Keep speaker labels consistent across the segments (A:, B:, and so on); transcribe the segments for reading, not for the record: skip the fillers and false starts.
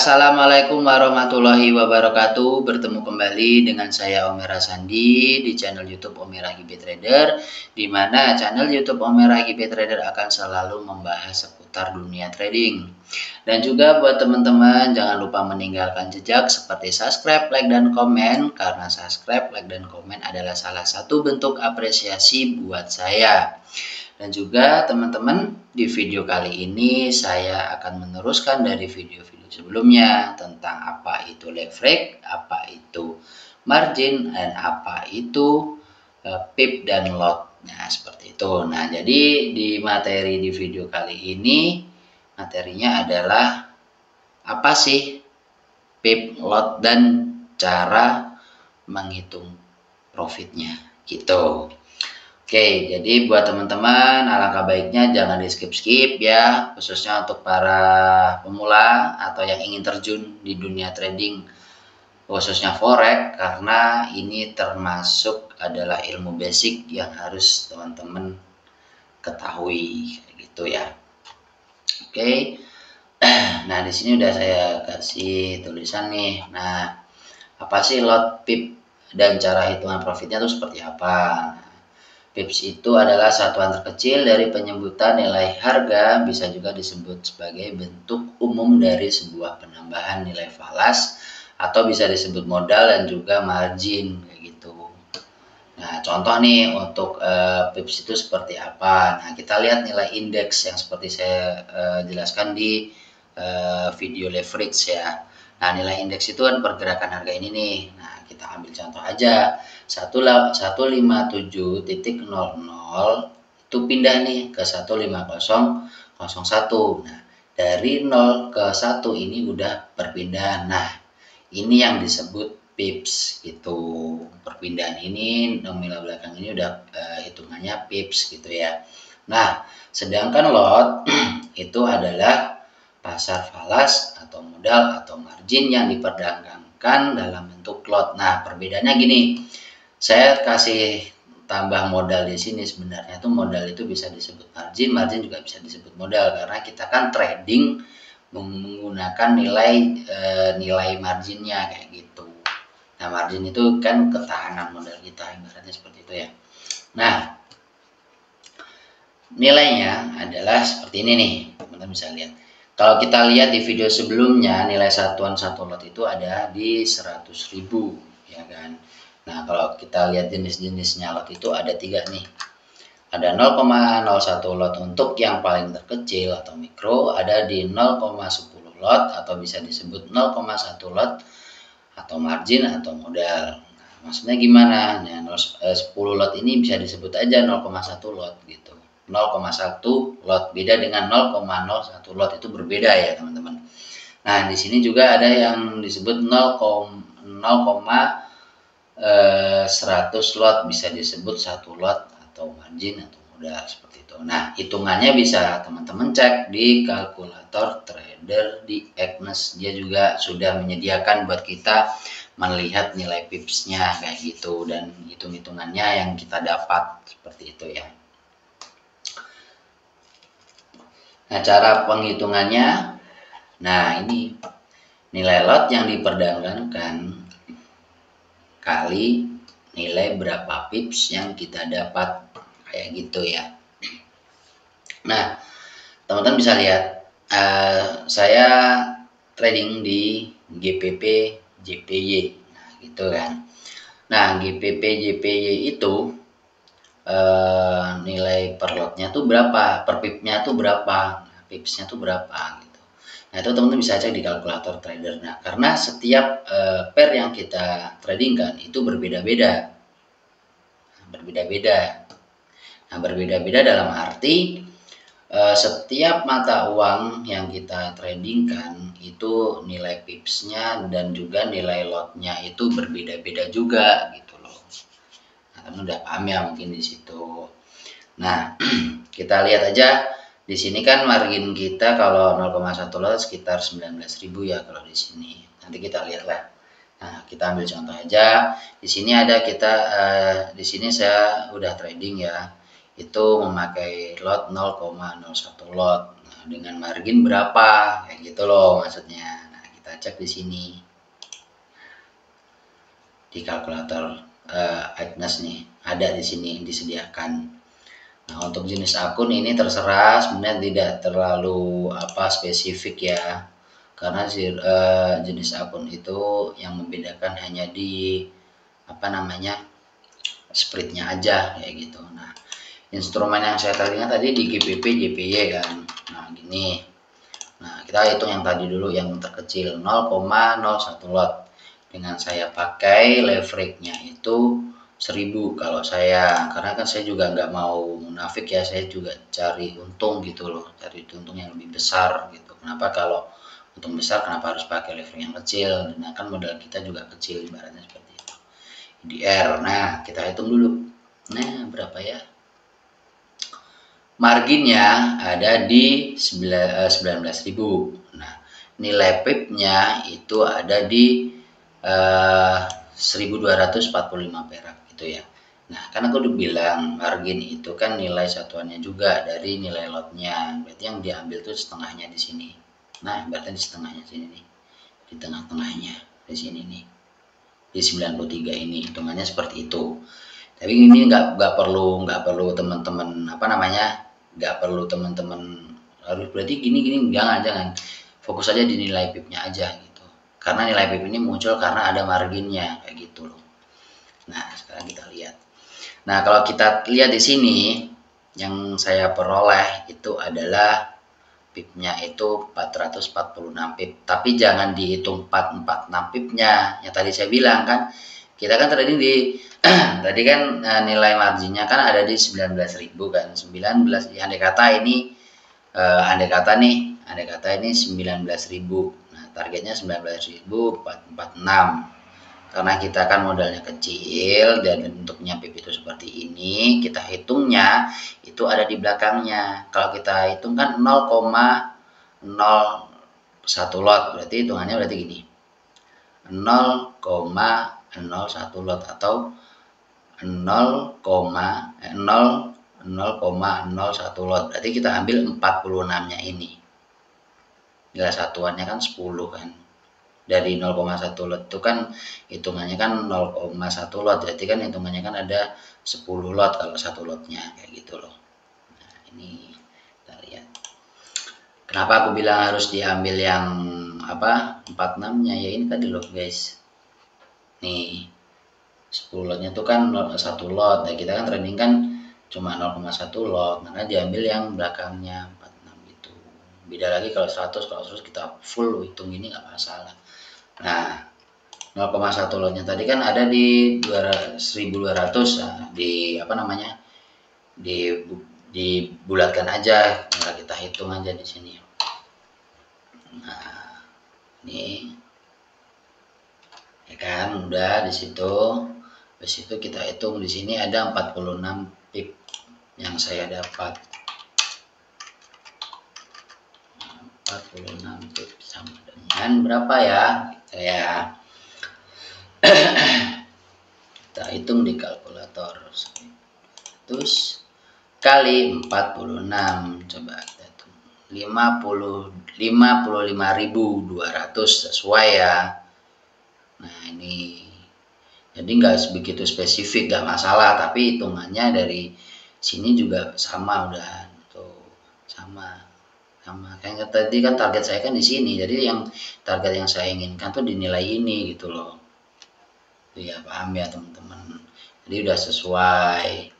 A: Assalamualaikum warahmatullahi wabarakatuh. Bertemu kembali dengan saya Omera Sandi di channel YouTube Omera GB Trader, di mana channel YouTube Omera GB Trader akan selalu membahas seputar dunia trading. Dan juga buat teman-teman jangan lupa meninggalkan jejak seperti subscribe, like, dan komen, karena subscribe, like, dan komen adalah salah satu bentuk apresiasi buat saya. Dan juga teman-teman, di video kali ini saya akan meneruskan dari video-video sebelumnya tentang apa itu leverage, apa itu margin, dan apa itu pip dan lot. Nah, seperti itu. Nah, jadi di materi di video kali ini, materinya adalah apa sih pip, lot, dan cara menghitung profitnya gitu. Oke, jadi buat teman-teman alangkah baiknya jangan di skip-skip ya, khususnya untuk para pemula atau yang ingin terjun di dunia trading khususnya forex, karena ini termasuk adalah ilmu basic yang harus teman-teman ketahui gitu ya. Oke. Nah, di sini udah saya kasih tulisan nih. Nah, apa sih lot, pip, dan cara hitungan profitnya itu seperti apa? Pips itu adalah satuan terkecil dari penyebutan nilai harga, bisa juga disebut sebagai bentuk umum dari sebuah penambahan nilai falas, atau bisa disebut modal dan juga margin kayak gitu. Nah, contoh nih untuk pips itu seperti apa. Nah, kita lihat nilai indeks yang seperti saya jelaskan di video leverage ya. Nah, nilai indeks itu kan pergerakan harga ini nih. Nah, kita ambil contoh aja. 157.00 itu pindah nih ke 15001. Nah, dari 0 ke 1 ini udah perpindahan. Nah, ini yang disebut pips gitu. Perpindahan ini nominal belakang ini udah hitungannya pips gitu ya. Nah, sedangkan lot itu adalah pasar falas atau modal atau margin yang diperdagangkan dalam bentuk lot. Nah, perbedaannya gini. Saya kasih tambah modal di sini, sebenarnya tuh modal itu bisa disebut margin, margin juga bisa disebut modal, karena kita kan trading menggunakan nilai marginnya kayak gitu. Nah, margin itu kan ketahanan modal kita, ibaratnya seperti itu ya. Nah, nilainya adalah seperti ini nih, teman-teman bisa lihat. Kalau kita lihat di video sebelumnya, nilai satuan satu lot itu ada di 100.000 ya kan. Nah, kalau kita lihat jenis-jenisnya lot itu ada 3 nih. Ada 0,01 lot untuk yang paling terkecil atau mikro, ada di 0,10 lot atau bisa disebut 0,1 lot atau margin atau modal. Nah, maksudnya gimana? Nah, 10 lot ini bisa disebut aja 0,1 lot gitu. 0,1 lot beda dengan 0,01 lot, itu berbeda ya, teman-teman. Nah, di sini juga ada yang disebut 100 lot, bisa disebut 1 lot atau margin atau modal seperti itu. Nah, hitungannya bisa teman-teman cek di kalkulator trader di Agnes. Dia juga sudah menyediakan buat kita melihat nilai pipsnya kayak gitu, dan hitung-hitungannya yang kita dapat seperti itu ya. Nah, cara penghitungannya, nah ini nilai lot yang diperdagangkan kali nilai berapa pips yang kita dapat, kayak gitu ya. Nah, teman-teman bisa lihat saya trading di GPP JPY, nah gitu kan. Nah, GPP JPY itu nilai per lotnya tuh berapa, per pipnya tuh berapa, nah, pipsnya tuh berapa gitu. Nah, itu teman-teman bisa cek di kalkulator trader. Nah, karena setiap pair yang kita tradingkan itu berbeda-beda. Nah, berbeda-beda dalam arti setiap mata uang yang kita tradingkan itu nilai pipsnya dan juga nilai lotnya itu berbeda-beda juga gitu loh. Nah, kan udah paham ya mungkin di situ. Nah, kita lihat aja. Di sini kan margin kita kalau 0,1 lot sekitar 19.000 ya kalau di sini. Nanti kita lihat lah. Nah, kita ambil contoh aja. Di sini ada kita di sini saya udah trading ya. Itu memakai lot 0,01 lot. Nah, dengan margin berapa? Kayak gitu loh maksudnya. Nah, kita kita cek di sini di kalkulator Agnes nih, ada di sini disediakan. Nah, untuk jenis akun ini terserah, sebenarnya tidak terlalu spesifik ya, karena jenis akun itu yang membedakan hanya di spreadnya aja kayak gitu. Nah, instrumen yang saya tadi di GPP JPY kan. Nah, gini. Nah, kita hitung yang tadi dulu yang terkecil 0,01 lot. Dengan saya pakai leverage-nya itu 1000 kalau saya, karena kan saya juga nggak mau munafik ya, saya juga cari untung gitu loh, cari untung yang lebih besar gitu. Kenapa kalau untung besar kenapa harus pakai leverage yang kecil? Nah, kan modal kita juga kecil ibaratnya seperti itu. IDR. Nah, kita hitung dulu. Nah, berapa ya? Marginnya ada di 19.000. Nah, nilai PIP-nya itu ada di 1245 perak gitu ya. Nah, kan aku udah bilang margin itu kan nilai satuannya juga dari nilai lotnya. Berarti yang diambil tuh setengahnya di sini. Nah, berarti di setengahnya sini nih. Di tengah-tengahnya di sini nih. Di 93 ini hitungannya seperti itu. Tapi ini nggak perlu teman-teman nggak perlu teman-teman harus berarti gini jangan fokus aja di nilai PIP-nya aja gitu, karena nilai PIP ini muncul karena ada marginnya kayak gitu loh. Nah, sekarang kita lihat. Nah, kalau kita lihat di sini yang saya peroleh itu adalah PIP-nya itu 446 PIP, tapi jangan dihitung 446 PIP-nya yang tadi saya bilang kan. Kita kan trading di tadi kan nilai marginnya kan ada di 19.000 kan. 19 andai kata ini andai kata ini 19.000. Nah, targetnya 19.446. Karena kita kan modalnya kecil dan bentuknya PIP itu seperti ini, kita hitungnya itu ada di belakangnya. Kalau kita hitung kan 0,01 lot, berarti hitungannya berarti gini. 0,01 lot atau 0,01 lot, berarti kita ambil 46-nya ini. Nilai satuannya kan 10 kan. Dari 0,1 lot itu kan hitungannya kan 0,1 lot, berarti kan hitungannya kan ada 10 lot kalau satu lotnya kayak gitu loh. Nah, ini kita lihat. Kenapa aku bilang harus diambil yang 46-nya ya, ini tadi loh guys. Nih 10 lotnya tuh kan 1 lot. Nah, kita kan trading kan cuma 0,1 lot, maka diambil yang belakangnya 46 gitu. Beda lagi kalau 100 kita full hitung ini nggak masalah. Nah, 0,1 lotnya tadi kan ada di 1200. Nah, dibulatkan aja, tinggal kita hitung aja di sini. Nah, ini ya kan udah di situ. Habis itu kita hitung di sini ada 46 pip yang saya dapat. 46 pip sama dengan berapa ya? Kita hitung di kalkulator. Terus kali 46, coba kita hitung 55.200 sesuai ya. Nah, ini jadi nggak begitu spesifik, nggak masalah, tapi hitungannya dari sini juga sama udah tuh, sama kayak tadi kan target saya kan di sini, jadi yang target yang saya inginkan tuh dinilai ini gitu loh. Ya paham ya teman-teman, jadi udah sesuai.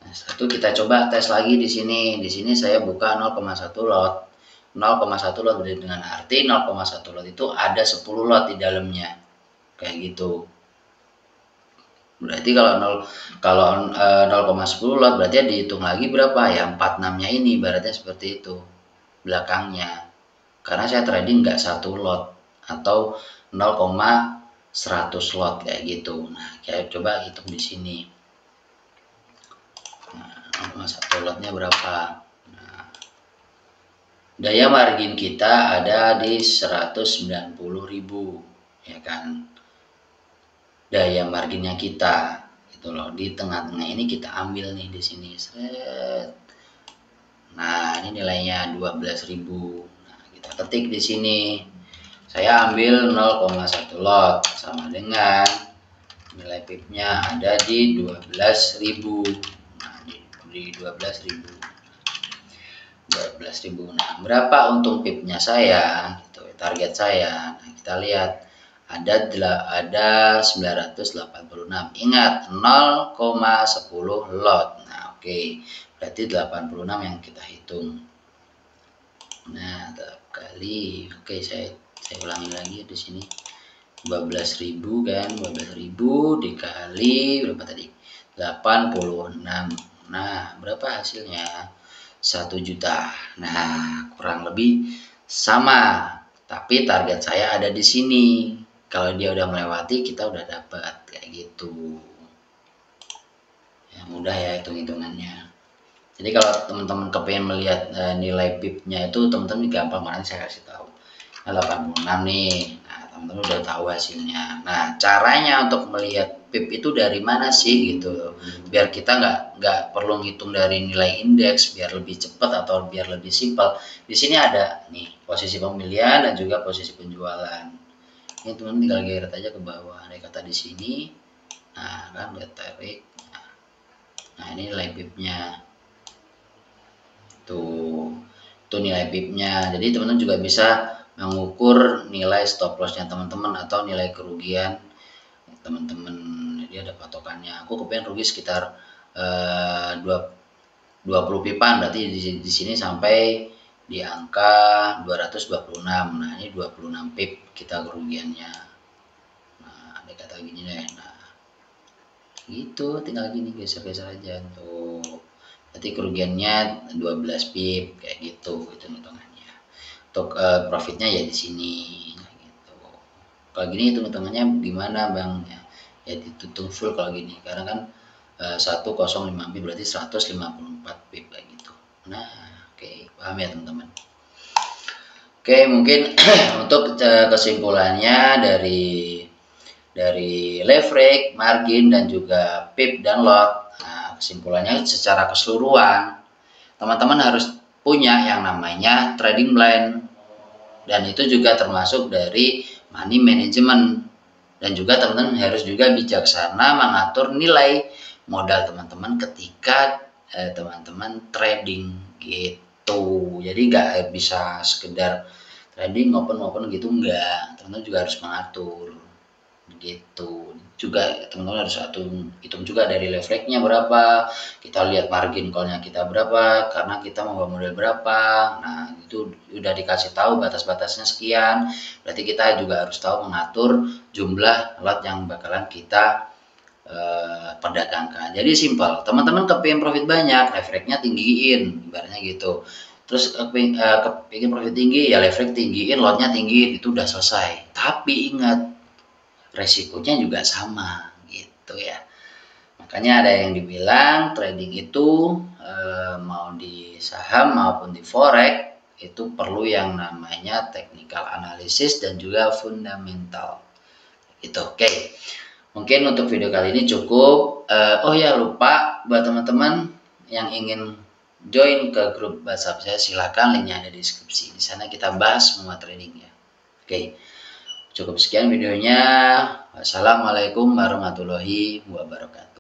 A: Nah, satu kita coba tes lagi di sini. Di sini saya buka 0,1 lot. 0,1 lot dengan arti 0,1 lot itu ada 10 lot di dalamnya. Kayak gitu. Berarti kalau 0,10 lot berarti dihitung lagi berapa ya? 46-nya ini ibaratnya seperti itu. Belakangnya. Karena saya trading nggak 1 lot atau 0,100 lot kayak gitu. Nah, kita coba hitung di sini. Nah, 1 lotnya berapa? Nah, daya margin kita ada di 190.000 ya kan. Daya marginnya kita gitu loh, di tengah-tengah ini kita ambil nih di sini. Nah, ini nilainya 12.000. Nah, kita ketik di sini Saya ambil 0,1 lot sama dengan nilai pipnya ada di 12.000. Nah, di 12.000. Nah, berapa untung pipnya saya? Gitu, target saya. Nah, kita lihat ada 986. Ingat 0,10 lot. Nah, oke. Berarti 86 yang kita hitung. Nah, kali saya ulangi lagi di sini. 12.000 kan, 12.000 dikali berapa tadi? 86. Nah, berapa hasilnya? 1 juta. Nah, kurang lebih sama. Tapi target saya ada di sini. Kalau dia udah melewati, kita udah dapat kayak gitu. Ya, mudah ya hitung-hitungannya. Jadi kalau teman-teman kepengen melihat nilai pipnya itu, teman-teman gampang banget saya kasih tahu. Nah, 86 nih. Nah, teman-teman udah tahu hasilnya. Nah, caranya untuk melihat pip itu dari mana sih gitu, biar kita nggak perlu ngitung dari nilai indeks, biar lebih cepat atau biar lebih simpel. Di sini ada nih posisi pembelian dan juga posisi penjualan. Ini teman tinggal geret aja ke bawah. Ada kata di sini. Nah, kan udah tarik. Nah, ini nilai pipnya. Tuh nilai pipnya. Jadi teman-teman juga bisa mengukur nilai stop lossnya teman-teman atau nilai kerugian teman-teman. Jadi ada patokannya. Aku kepengen rugi sekitar 20 pipan, berarti di sini sampai di angka 226. Nah, ini 26 pip kita kerugiannya. Nah, ada kata gini deh. Nah, gitu, tinggal gini geser-geser aja tuh. Berarti kerugiannya 12 pip kayak gitu hitung-hitungannya. Untuk profitnya ya di sini gitu. Kalau gini hitung-hitungannya gimana Bang? Ya ditutup full kalau gini. Karena kan 105 pip berarti 154 pip kayak gitu. Nah, oke, paham ya teman-teman. Oke, mungkin untuk kesimpulannya dari leverage, margin dan juga pip dan lot. Nah, kesimpulannya secara keseluruhan teman-teman harus punya yang namanya trading plan, dan itu juga termasuk dari money management, dan juga teman-teman harus juga bijaksana mengatur nilai modal teman-teman ketika teman-teman trading gitu. Jadi nggak bisa sekedar trading open gitu, enggak, teman-teman juga harus mengatur gitu. Juga teman-teman harus hitung juga dari leverage-nya berapa, kita lihat margin call-nya kita berapa, karena kita mau modal berapa. Nah, itu udah dikasih tahu batas-batasnya sekian, berarti kita juga harus tahu mengatur jumlah lot yang bakalan kita perdagangkan. Jadi simpel, teman-teman kepingin profit banyak, leverage-nya tinggiin, ibaratnya gitu. Terus kepingin profit tinggi, ya leverage tinggiin, lotnya tinggiin, itu udah selesai. Tapi ingat, resikonya juga sama gitu ya. Makanya ada yang dibilang trading itu mau di saham maupun di forex itu perlu yang namanya technical analysis dan juga fundamental. Itu oke. Mungkin untuk video kali ini cukup. Oh ya, lupa buat teman-teman yang ingin join ke grup WhatsApp saya, silakan, linknya ada di deskripsi. Di sana kita bahas semua tradingnya. Oke. Cukup sekian videonya. Wassalamualaikum warahmatullahi wabarakatuh.